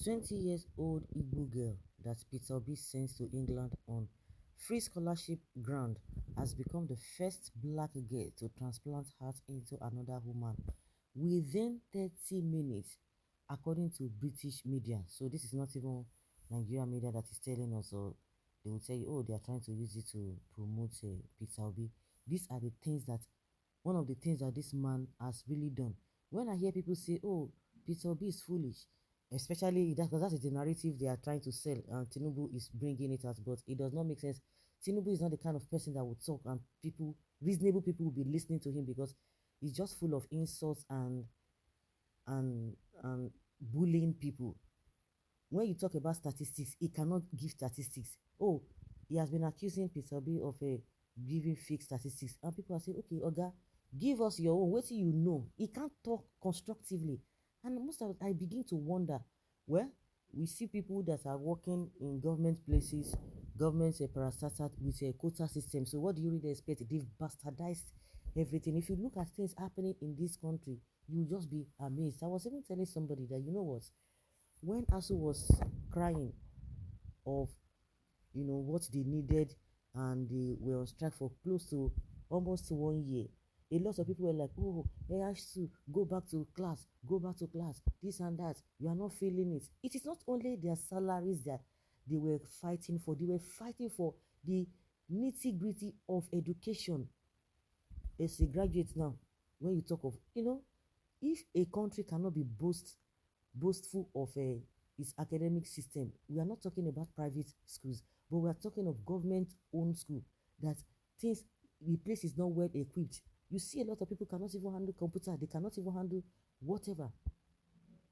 20-year-old Igbo girl that Peter Obi sends to England on free scholarship ground has become the first black girl to transplant heart into another woman within 30 minutes, according to British media. So this is not even Nigerian media that is telling us, or they will tell you, oh, they are trying to use it to promote Peter Obi. These are the things that, one of the things that this man has really done. When I hear people say, oh, Peter Obi is foolish, especially that, because that is the narrative they are trying to sell, and Tinubu is bringing it out, but it does not make sense. Tinubu is not the kind of person that would talk and people, reasonable people, will be listening to him, because he's just full of insults and and bullying people. When you talk about statistics, he cannot give statistics. Oh, he has been accusing Peter Obi of giving fake statistics, and people are saying, okay, Oga, give us your own. What do you know? He can't talk constructively, and most of I begin to wonder. Well, we see people that are working in government places, government parastatal with a quota system. So what do you really expect? They've bastardized everything. If you look at things happening in this country, you will just be amazed. I was even telling somebody that, you know what, when ASU was crying of, what they needed, and they were on strike for close to almost 1 year, a lot of people were like, oh, hey, ASU, go back to class, go back to class, this and that, you are not feeling it. It is not only their salaries that they were fighting for, they were fighting for the nitty-gritty of education. As a graduate now, when you talk of, if a country cannot be boastful of its academic system, we are not talking about private schools, but we are talking of government-owned school, that things, the place is not well equipped. You see a lot of people cannot even handle computer, they cannot even handle whatever,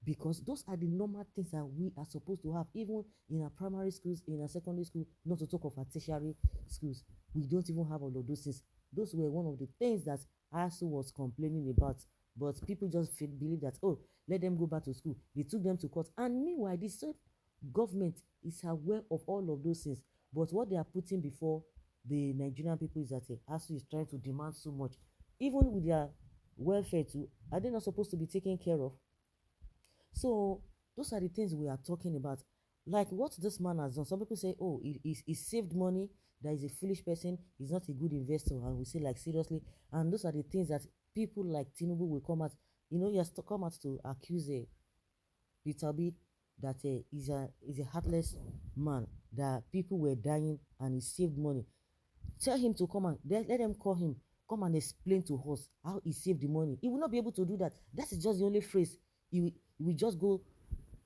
because those are the normal things that we are supposed to have, even in our primary schools, in our secondary school, not to talk of our tertiary schools. We don't even have all of those things. Those were one of the things that ASU was complaining about, but people just believe that, oh, let them go back to school. They took them to court, and meanwhile the same government is aware of all of those things, but what they are putting before the Nigerian people is that ASU is trying to demand so much, even with their welfare too. Are they not supposed to be taken care of? So those are the things we are talking about. Like what this man has done. Some people say, oh, he saved money. That is a foolish person. He's not a good investor. And we say, like, seriously. And those are the things that people like Tinubu will come out. He has to come out to accuse Peter Obi that he's a heartless man. That people were dying and he saved money. Tell him to come and let them call him. Come and explain to us how he saved the money. He will not be able to do that. That is just the only phrase. He will just go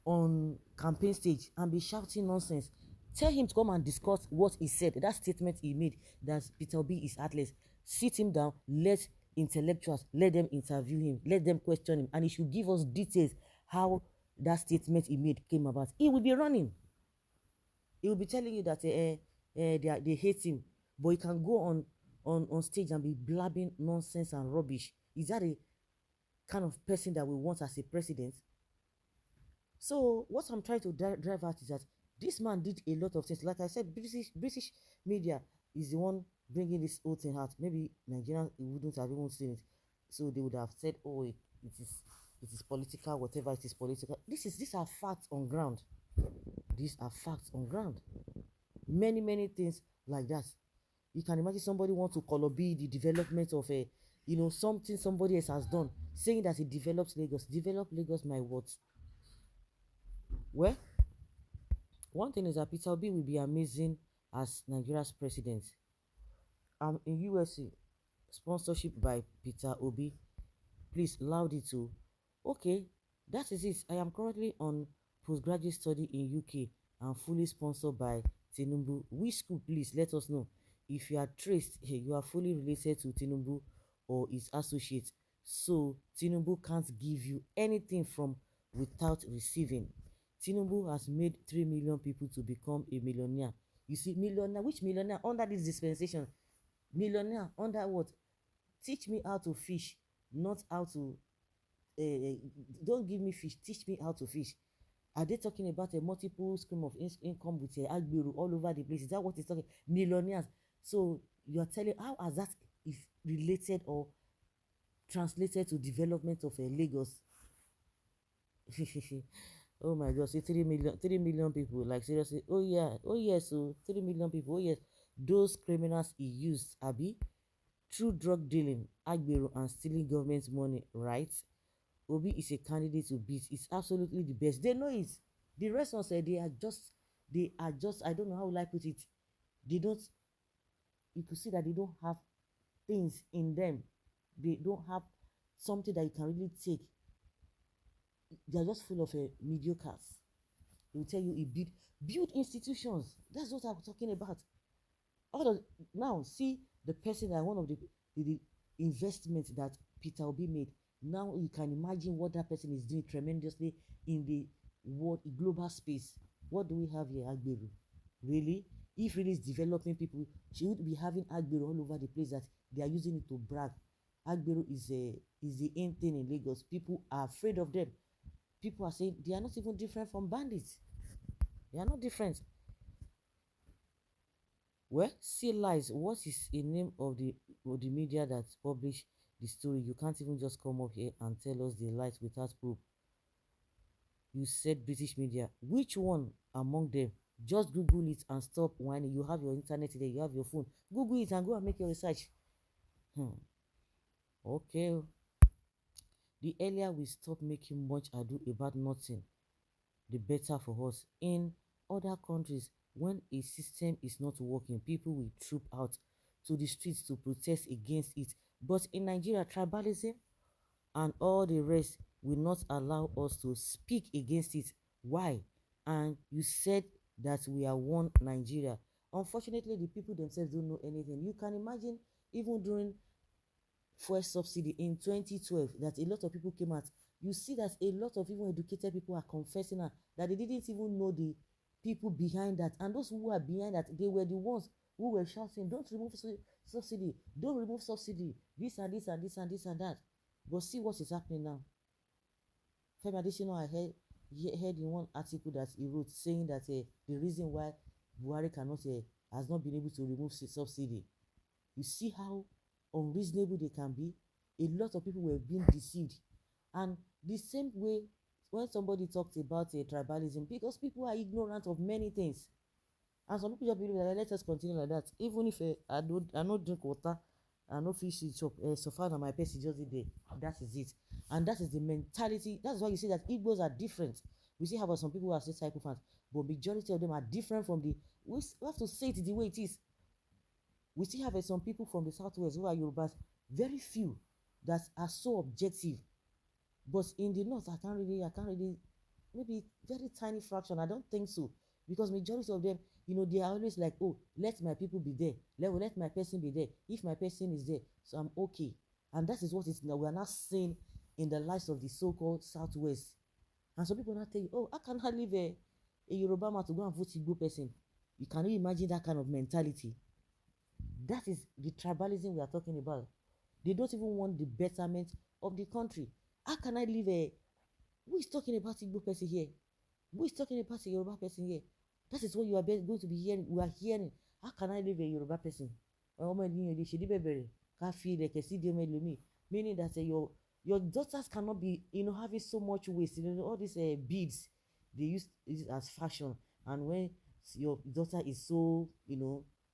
on campaign stage and be shouting nonsense. Tell him to come and discuss what he said, that statement he made, that Peter Obi is heartless. Sit him down, let intellectuals, let them interview him, let them question him, and he should give us details how that statement he made came about. He will be running. He will be telling you that they hate him, but he can go on stage and be blabbing nonsense and rubbish. Is that a kind of person that we want as a president? So what I'm trying to drive at is that this man did a lot of things. Like I said, British media is the one bringing this whole thing out. Maybe Nigerians wouldn't have even seen it, so they would have said, "Oh, it is political, whatever it is political." These are facts on ground. These are facts on ground. Many things like that. You can imagine somebody want to color be the development of something somebody else has done, saying that he developed Lagos. Develop Lagos, my words. Well, one thing is that Peter Obi will be amazing as Nigeria's president. I'm in USA, sponsorship by Peter Obi. Please loud it too. Okay, that is it. I am currently on postgraduate study in UK and fully sponsored by Tinubu. Which school, please let us know. If you are traced, you are fully related to Tinubu or his associates. So Tinubu can't give you anything from without receiving. Tinubu has made 3 million people to become a millionaire. You see, millionaire, which millionaire under this dispensation? Millionaire under what? Teach me how to fish, not how to don't give me fish, teach me how to fish. Are they talking about a multiple stream of income with agbero all over the place? Is that what he's talking? Millionaires. So you are telling, how has that is related or translated to development of Lagos? Oh my God, say 3 million people. Like seriously. Oh yeah, oh yes, so 3 million people. Oh yes, those criminals he used, Abby, through drug dealing, Agbero, and stealing government money, right? Obi is a candidate to beat. It's absolutely the best. They know it. The rest of say they are just. I don't know how will I put it. They don't. You could see that they don't have things in them. They don't have something that you can really take. They are just full of mediocres. They will tell you he build institutions. That's what I'm talking about. All of, now see the person that one of the investments that Peter Obi made. Now you can imagine what that person is doing tremendously in the world global space. What do we have here, Agberu? Really? If really is developing people, she would be having Agberu all over the place that they are using it to brag. Agberu is the in thing in Lagos. People are afraid of them. People are saying they are not even different from bandits. They are not different. Well, see lies. What is a name of the media that publish the story? You can't even just come up here and tell us the lies without proof. You said British media. Which one among them? Just Google it and stop whining. You have your internet there. You have your phone. Google it and go and make your research. Hmm. Okay. The earlier we stop making much ado about nothing, the better for us. In other countries, when a system is not working, people will troop out to the streets to protest against it. But in Nigeria, tribalism and all the rest will not allow us to speak against it. Why? And you said that we are one Nigeria. Unfortunately, the people themselves don't know anything. You can imagine even during fuel subsidy in 2012 that a lot of people came out. You see that a lot of even educated people are confessing now that they didn't even know the people behind that, and those who are behind that, they were the ones who were shouting, don't remove subsidy, don't remove subsidy, this and this and this and this and that. But see what is happening now. Femi Adesina, I heard in one article that he wrote saying that the reason why Buhari cannot has not been able to remove subsidy. You see how unreasonable they can be. A lot of people were being deceived. And the same way when somebody talked about tribalism, because people are ignorant of many things. And some people just believe that let us continue like that. Even if I don't drink water, I no fish it chop. So far, my person just did there. That is it. And that is the mentality. That's why you see that Igbos are different. We see how some people who are still psychopaths, but majority of them are different from the. We have to say it the way it is. We still have some people from the southwest who are Yorubas, very few that are so objective. But in the north, I can't really, maybe very tiny fraction. I don't think so. Because majority of them, they are always like, oh, let my people be there. Let my person be there. If my person is there, so I'm okay. And that is what it's now. We are not seeing in the lives of the so-called southwest. And some people now tell you, oh, how can I leave a Yoruba man to go and vote Igbo person? You cannot imagine that kind of mentality. That is the tribalism we are talking about. They don't even want the betterment of the country. How can I leave a who is talking about Igbo person here? Who is talking about a Yoruba person here? That is what you are going to be hearing. We are hearing. How can I leave a Yoruba person? Ọmọ ènìyàn lè ṣe ní bẹ̀bẹ̀rẹ̀ ká fi ilẹ̀kẹ̀ sí di ọmọ ẹlòmíì. Meaning that your daughters cannot be having so much waste. All these beads they use it as fashion. And when your daughter is so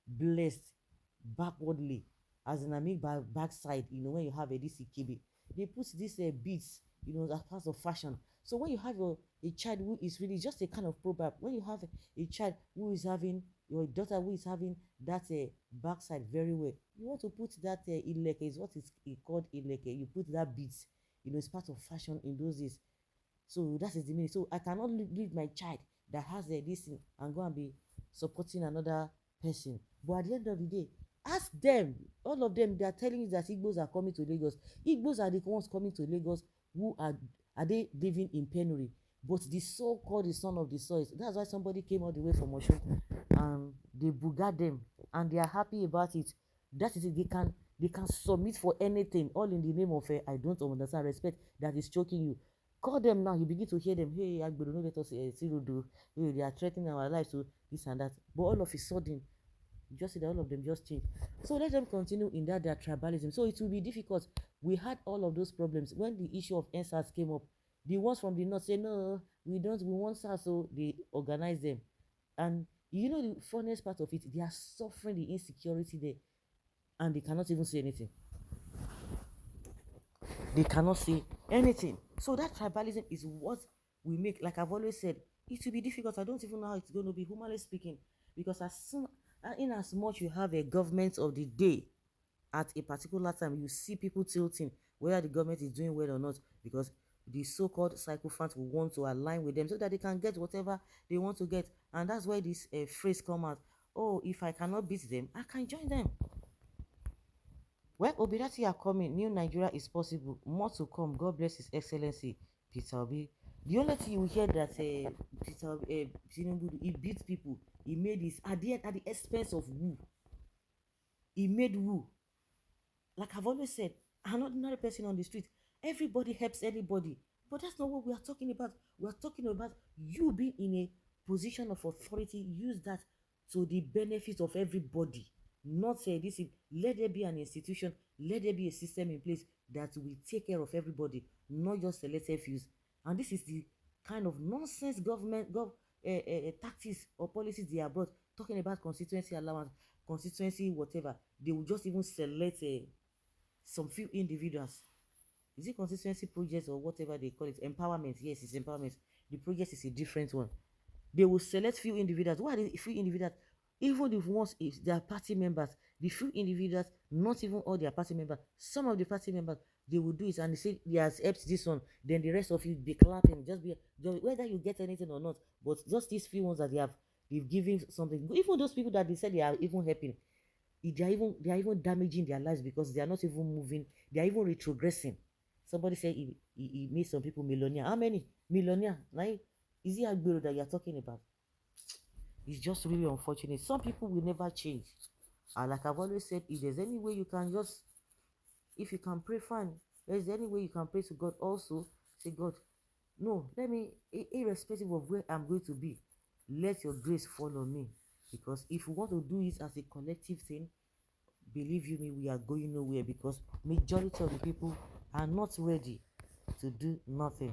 blessed backwardly, as in I mean by backside, when you have this ikebe, they put these beads, as part of fashion. So when you have a child who is really just a kind of proverb, when you have a child who is having your daughter who is having that backside very well, you want to put that ileke, is what is called ileke. You put that beads, it's part of fashion in those days. So that is the meaning. So I cannot leave my child that has this thing and go and be supporting another person. But at the end of the day, ask them. All of them, they are telling you that Igbos are coming to Lagos. Igbos are the ones coming to Lagos who are they living in penury. But the so-called the son of the soil. That's why somebody came all the way from Osun and they buga them and they are happy about it. That is it. They can submit for anything, all in the name of I don't understand respect that is choking you. Call them now, you begin to hear them. Hey, Agbero, no let us see do. Hey, they are threatening our lives, so this and that. But all of a sudden, you just see that all of them just change. So let them continue in their tribalism. So it will be difficult. We had all of those problems when the issue of NSAS came up. The ones from the north say no, we want SARS, so they organize them. And you know the funniest part of it, they are suffering the insecurity there, and they cannot even say anything. They cannot say anything. So that tribalism is what we make. Like I've always said, it will be difficult. I don't even know how it's going to be, humanly speaking, because as soon, in as much you have a government of the day at a particular time, you see people tilting whether the government is doing well or not, because the so-called sycophants will want to align with them so that they can get whatever they want to get. And that's why this phrase come out: oh, if I cannot beat them, I can join them. Well, Obirati are coming. New Nigeria is possible. More to come. God bless His Excellency Peter Obi. The only thing you hear that Peter Tinubu, he beat people. He made this at the expense of who? He made who? Like I've always said, I'm not another person on the street. Everybody helps anybody. But that's not what we are talking about. We are talking about you being in a position of authority. Use that to the benefit of everybody. Not say this is, let there be an institution, let there be a system in place that will take care of everybody, not just selected few. And this is the kind of nonsense tactics or policies they are brought, talking about constituency allowance, constituency whatever. They will just even select some few individuals. Is it consistency projects or whatever they call it? Empowerment. Yes, it's empowerment. The project is a different one. They will select few individuals. Why are the few individuals? Even if once if they are party members, the few individuals, not even all their party members, some of the party members, they will do it and they say he has helped this one. Then the rest of you be clapping, just whether you get anything or not. But just these few ones that they've given something. Even those people that they said they are even helping, they are even damaging their lives because they are not even moving. They are even retrogressing. Somebody said he made some people millionaire. How many millionaire? Like, is it Agbero that you are talking about? It's just really unfortunate. Some people will never change. And like I've always said, if there's any way you can just, if you can pray, fine. There's any way you can pray to God also. Say, God, no, let me, irrespective of where I'm going to be, let your grace fall on me. Because if we want to do it as a collective thing, believe you me, we are going nowhere, because majority of the people are not ready to do nothing.